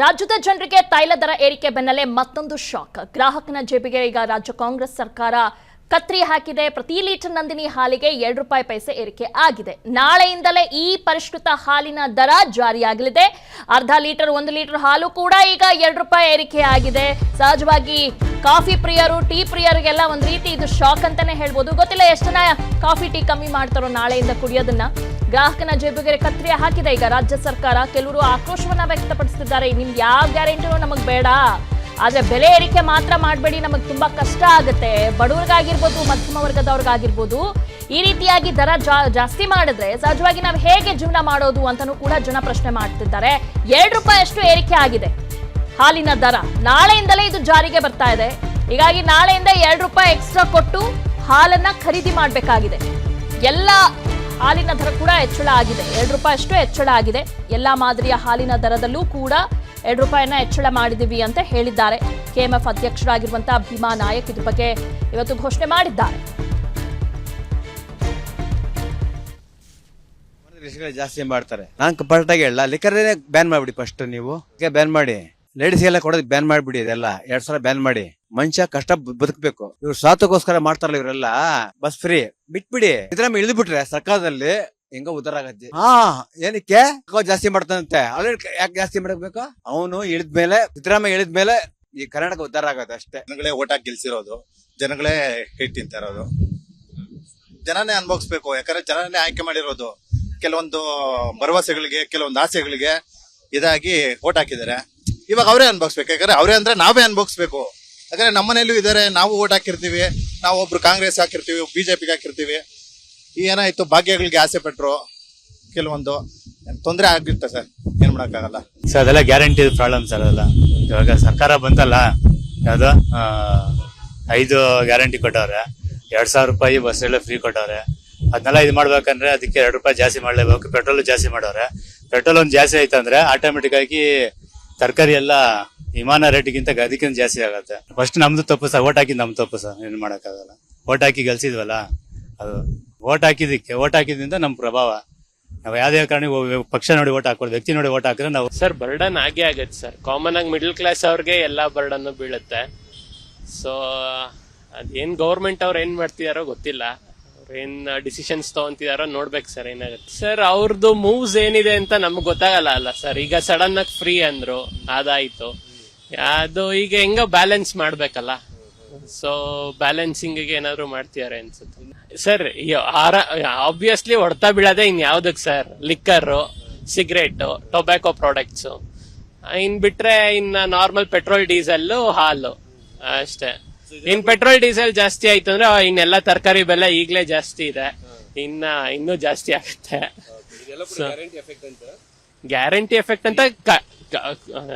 ರಾಜ್ಯದ ಜನರಿಗೆ ತೈಲ ದರ ಏರಿಕೆ ಬೆನ್ನಲ್ಲೇ ಮತ್ತೊಂದು ಶಾಕ್. ಗ್ರಾಹಕನ ಜೇಬಿಗೆ ಈಗ ರಾಜ್ಯ ಕಾಂಗ್ರೆಸ್ ಸರ್ಕಾರ ಕತ್ರಿ ಹಾಕಿದೆ. ಪ್ರತಿ ಲೀಟರ್ ನಂದಿನಿ ಹಾಲಿಗೆ 2 ರೂಪಾಯಿ ಪೈಸೆ ಏರಿಕೆ ಆಗಿದೆ. ನಾಳೆಯಿಂದಲೇ ಈ ಪರಿಷ್ಕೃತ ಹಾಲಿನ ದರ ಜಾರಿಯಾಗಲಿದೆ. ಅರ್ಧ ಲೀಟರ್ 1 ಲೀಟರ್ ಹಾಲು ಕೂಡ ಈಗ 2 ರೂಪಾಯಿ ಏರಿಕೆ ಆಗಿದೆ. ಸಹಜವಾಗಿ ಕಾಫಿ ಪ್ರಿಯರು, ಟೀ ಪ್ರಿಯರಿಗೆಲ್ಲ ಒಂದು ರೀತಿ ಇದು ಶಾಕ್ ಅಂತಾನೆ ಹೇಳ್ಬೋದು. ಗೊತ್ತಿಲ್ಲ ಎಷ್ಟು ಜನ ಕಾಫಿ ಟೀ ಕಮ್ಮಿ ಮಾಡ್ತಾರೋ ನಾಳೆಯಿಂದ ಕುಡಿಯೋದನ್ನ. ಗ್ರಾಹಕನ ಜೇಬಿಗೆ ಕತ್ರಿ ಹಾಕಿದೆ ಈಗ ರಾಜ್ಯ ಸರ್ಕಾರ. ಕೆಲವರು ಆಕ್ರೋಶವನ್ನ ವ್ಯಕ್ತಪಡಿಸುತ್ತಿದ್ದಾರೆ. ನಿಮ್ಗೆ ಯಾವ ಗ್ಯಾರಂಟಿನೂ ನಮಗೆ ಬೇಡ, ಆದ್ರೆ ಬೆಲೆ ಏರಿಕೆ ಮಾತ್ರ ಮಾಡಬೇಡಿ, ನಮಗೆ ತುಂಬಾ ಕಷ್ಟ ಆಗುತ್ತೆ, ಬಡವರಿಗಾಗಿರ್ಬೋದು ಮಧ್ಯಮ ವರ್ಗದವ್ರಿಗಾಗಿರ್ಬೋದು. ಈ ರೀತಿಯಾಗಿ ದರ ಜಾಸ್ತಿ ಮಾಡಿದ್ರೆ ಸಹಜವಾಗಿ ನಾವು ಹೇಗೆ ಜೀವನ ಮಾಡೋದು ಅಂತಾನೂ ಕೂಡ ಜನ ಪ್ರಶ್ನೆ ಮಾಡ್ತಿದ್ದಾರೆ. 2 ರೂಪಾಯಿ ಅಷ್ಟು ಏರಿಕೆ ಆಗಿದೆ ಹಾಲಿನ ದರ. ನಾಳೆಯಿಂದಲೇ ಇದು ಜಾರಿಗೆ ಬರ್ತಾ ಇದೆ. ಹೀಗಾಗಿ ನಾಳೆಯಿಂದ 2 ರೂಪಾಯಿ ಎಕ್ಸ್ಟ್ರಾ ಕೊಟ್ಟು ಹಾಲನ್ನ ಖರೀದಿ ಮಾಡಬೇಕಾಗಿದೆ. ಎಲ್ಲ ಹಾಲಿನ ದರ ಕೂಡ ಹೆಚ್ಚಳ ಆಗಿದೆ. 2 ರೂಪಾಯಿ ಅಷ್ಟು ಹೆಚ್ಚಳ ಆಗಿದೆ. ಎಲ್ಲಾ ಮಾದರಿಯ ಹಾಲಿನ ದರದಲ್ಲೂ ಕೂಡ 2 ರೂಪಾಯಿನ ಹೆಚ್ಚಳ ಮಾಡಿದೀವಿ ಅಂತ ಹೇಳಿದ್ದಾರೆ. ಕೆಎಂಎಫ್ ಅಧ್ಯಕ್ಷರಾಗಿರುವಂತಹ ಭೀಮಾ ನಾಯಕ್ ಇದ್ರ ಬಗ್ಗೆ ಇವತ್ತು ಘೋಷಣೆ ಮಾಡಿದ್ದಾರೆ. ಜಾಸ್ತಿ ಮಾಡ್ತಾರೆ. ನಾನು ಕಂಪಲ್ಟಾಗಿ ಹೇಳ, ಲಿಕ್ಕರ್ ಬ್ಯಾನ್ ಮಾಡ್ಬಿಡಿ. ಫಸ್ಟ್ ನೀವು ಬ್ಯಾನ್ ಮಾಡಿ, ಲೇಡೀಸ್ಗೆಲ್ಲ ಕೊಡೋದು ಬ್ಯಾನ್ ಮಾಡ್ಬಿಡಿ. ಇದೆಲ್ಲ 2 ಸಲ ಬ್ಯಾನ್ ಮಾಡಿ. ಮನುಷ್ಯ ಕಷ್ಟ ಬದುಕಬೇಕು. ಇವ್ರು ಸ್ವಾರ್ಥಕ್ಕೋಸ್ಕರ ಮಾಡ್ತಾರಲ್ಲ ಇವರೆಲ್ಲ. ಬಸ್ ಫ್ರೀ ಬಿಟ್ಬಿಡಿ. ಇದ್ರ ಇಳಿದು ಬಿಟ್ರೆ ಸರ್ಕಾರದಲ್ಲಿ ಹೆಂಗ ಉದ್ದಾರ ಆಗತ್ತೆ. ಏನಕ್ಕೆ ಜಾಸ್ತಿ ಮಾಡ್ತಾನಂತೆ. ಯಾಕೆ ಜಾಸ್ತಿ ಮಾಡಬೇಕು? ಅವನು ಇಳಿದ್ಮೇಲೆ, ಸಿದ್ದರಾಮಯ್ಯ ಇಳಿದ್ಮೇಲೆ ಈ ಕರ್ನಾಟಕ ಉದ್ದಾರ ಆಗೋದು ಅಷ್ಟೇ. ಜನಗಳೇ ಓಟ್ ಹಾಕಿ ಗೆಲ್ಸಿರೋದು, ಜನಗಳೇ ಹಿಟ್ ತಿಂತಾ ಇರೋದು. ಜನನೇ ಅನುಭವಿಸ್ಬೇಕು. ಯಾಕಂದ್ರೆ ಜನನೇ ಆಯ್ಕೆ ಮಾಡಿರೋದು. ಕೆಲವೊಂದು ಭರವಸೆಗಳಿಗೆ, ಕೆಲವೊಂದು ಆಸೆಗಳಿಗೆ ಇದಾಗಿ ಓಟ್ ಹಾಕಿದ್ದಾರೆ. ಇವಾಗ ಅವರೇ ಅನುಭವಿಸ್ಬೇಕು. ಯಾಕಂದ್ರೆ ಅವರೇ ಅಂದ್ರೆ ನಾವೇ ಅನುಭವಿಸ್ಬೇಕು. ಯಾಕಂದ್ರೆ ನಮ್ಮನೇಲೂ ಇದಾರೆ, ನಾವು ಓಟ್ ಹಾಕಿರ್ತೀವಿ. ನಾವು ಒಬ್ರು ಕಾಂಗ್ರೆಸ್ ಹಾಕಿರ್ತೀವಿ, ಬಿಜೆಪಿಗೆ ಹಾಕಿರ್ತೀವಿ. ಏನಾಯ್ತು, ಭಾಗ್ಯಗಳಿಗೆ ಆಸೆ ಪಟ್ರು, ಕೆಲವೊಂದು ತೊಂದರೆ ಆಗಿರುತ್ತೆ ಸರ್. ಏನ್ ಮಾಡಕ್ಕಾಗಲ್ಲ ಸರ್. ಅದೆಲ್ಲ ಗ್ಯಾರಂಟಿ ಪ್ರಾಬ್ಲಮ್ ಸರ್. ಅದೆಲ್ಲ ಇವಾಗ ಸರ್ಕಾರ ಬಂತಲ್ಲ, ಯಾವ್ದು 5 ಗ್ಯಾರಂಟಿ ಕೊಟ್ಟವ್ರೆ. 2000 ರೂಪಾಯಿ ಬಸ್ ಎಲ್ಲ ಫ್ರೀ ಕೊಟ್ಟವ್ರೆ. ಅದನ್ನೆಲ್ಲ ಇದು ಮಾಡ್ಬೇಕಂದ್ರೆ ಅದಕ್ಕೆ 2 ರೂಪಾಯಿ ಜಾಸ್ತಿ ಮಾಡ್ಲೇಬೇಕು. ಪೆಟ್ರೋಲ್ ಜಾಸ್ತಿ ಮಾಡವ್ರೆ. ಪೆಟ್ರೋಲ್ ಒಂದು ಜಾಸ್ತಿ ಆಯ್ತಂದ್ರೆ ಆಟೋಮೆಟಿಕ್ ಆಗಿ ತರಕಾರಿ ಎಲ್ಲ ವಿಮಾನ ರೇಟಿಗಿಂತ ಅದಕ್ಕಿಂತ ಜಾಸ್ತಿ ಆಗತ್ತೆ. ಫಸ್ಟ್ ನಮ್ದು ತಪ್ಪು ಸರ್. ಓಟ್ ಹಾಕಿದ್ ನಮ್ದು ತಪ್ಪು ಸರ್. ಏನ್ ಮಾಡಕ್ಕಾಗಲ್ಲ. ಓಟ್ ಹಾಕಿ ಗೆಲ್ಸಿದ್ವಲ್ಲ, ಅದು ಓಟ್ ಹಾಕಿದ್ರಿಂದ ನಮ್ ಪ್ರಭಾವ. ನಾವು ಯಾವ್ದೇ ಕಾರಣ ಪಕ್ಷ ನೋಡಿ ಓಟ್ ಹಾಕೋದು, ವ್ಯಕ್ತಿ ನೋಡಿ ಓಟ್ ಹಾಕಿದ್ರೆ ನಾವು ಸರ್ ಬರ್ಡನ್ ಆಗೇ ಆಗತ್ತೆ ಸರ್. ಕಾಮನ್ ಆಗಿ ಮಿಡಲ್ ಕ್ಲಾಸ್ ಅವ್ರಿಗೆ ಎಲ್ಲಾ ಬರ್ಡನ್ ಬೀಳುತ್ತೆ. ಸೊ ಅದೇನ್ ಗೌರ್ಮೆಂಟ್ ಅವ್ರು ಏನ್ ಮಾಡ್ತಿದಾರೋ ಗೊತ್ತಿಲ್ಲ. ಏನ್ ಡಿಸಿಷನ್ಸ್ ತಗೊಂತಿದಾರೋ ನೋಡ್ಬೇಕು ಸರ್ ಏನಾಗುತ್ತೆ. ಸರ್ ಅವ್ರದ್ದು ಮೂವ್ಸ್ ಏನಿದೆ ಅಂತ ನಮ್ಗೆ ಗೊತ್ತಾಗಲ್ಲ ಅಲ್ಲ ಸರ್. ಈಗ ಸಡನ್ ಆಗಿ ಫ್ರೀ ಅಂದ್ರು, ಅದಾಯ್ತು. ಅದು ಈಗ ಹೆಂಗ ಬ್ಯಾಲೆನ್ಸ್ ಮಾಡ್ಬೇಕಲ್ಲ. ಸೊ ಬ್ಯಾಲೆನ್ಸಿಂಗ್ ಏನಾದ್ರು ಮಾಡ್ತಿದಾರೆ ಅನ್ಸುತ್ತೆ ಸರ್. ಆಬ್ವಿಯಸ್ಲಿ ಹೊಡ್ತಾ ಬೀಳೋದೆ ಇನ್ ಯಾವ್ದಕ್ sir? Liquor, cigarette, tobacco products. ಇನ್ ಬಿಟ್ರೆ ಇನ್ನ ನಾರ್ಮಲ್ ಪೆಟ್ರೋಲ್, ಡೀಸೆಲ್, ಹಾಲು ಅಷ್ಟೇ. ಇನ್ ಪೆಟ್ರೋಲ್ ಡೀಸೆಲ್ ಜಾಸ್ತಿ ಆಯ್ತು ಅಂದ್ರೆ ಇನ್ನೆಲ್ಲ ತರಕಾರಿ ಬೆಲೆ ಈಗಲೇ ಜಾಸ್ತಿ ಇದೆ, ಇನ್ನೂ ಜಾಸ್ತಿ ಆಗುತ್ತೆ. ಗ್ಯಾರಂಟಿ ಎಫೆಕ್ಟ್ ಅಂತ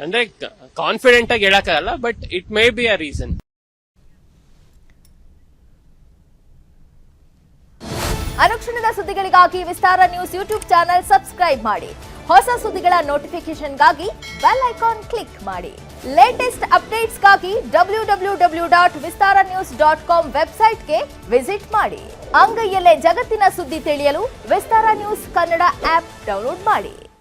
ಅಂದ್ರೆ ಕಾನ್ಫಿಡೆಂಟ್ ಆಗಿ ಹೇಳಕ್ಕಾಗಲ್ಲ, but it may be a reason. ಅನುಕ್ಷಣದ ಸುದ್ದಿಗಳಿಗಾಗಿ ವಿಸ್ತಾರ ನ್ಯೂಸ್ ಯೂಟ್ಯೂಬ್ ಚಾನೆಲ್ ಸಬ್ಸ್ಕ್ರೈಬ್ ಮಾಡಿ. ಹೊಸ ಸುದ್ದಿಗಳ ನೋಟಿಫಿಕೇಶನ್ಗಾಗಿ ಬೆಲ್ ಐಕಾನ್ ಕ್ಲಿಕ್ ಮಾಡಿ. ಲೇಟೆಸ್ಟ್ ಅಪ್ಡೇಟ್ಸ್ಗಾಗಿ www.vistaranews.com ವೆಬ್ಸೈಟ್ಗೆ ವಿಸಿಟ್ ಮಾಡಿ. ಅಂಗೈಯಲ್ಲೇ ಜಗತ್ತಿನ ಸುದ್ದಿ ತಿಳಿಯಲು ವಿಸ್ತಾರ ನ್ಯೂಸ್ ಕನ್ನಡ ಆಪ್ ಡೌನ್ಲೋಡ್ ಮಾಡಿ.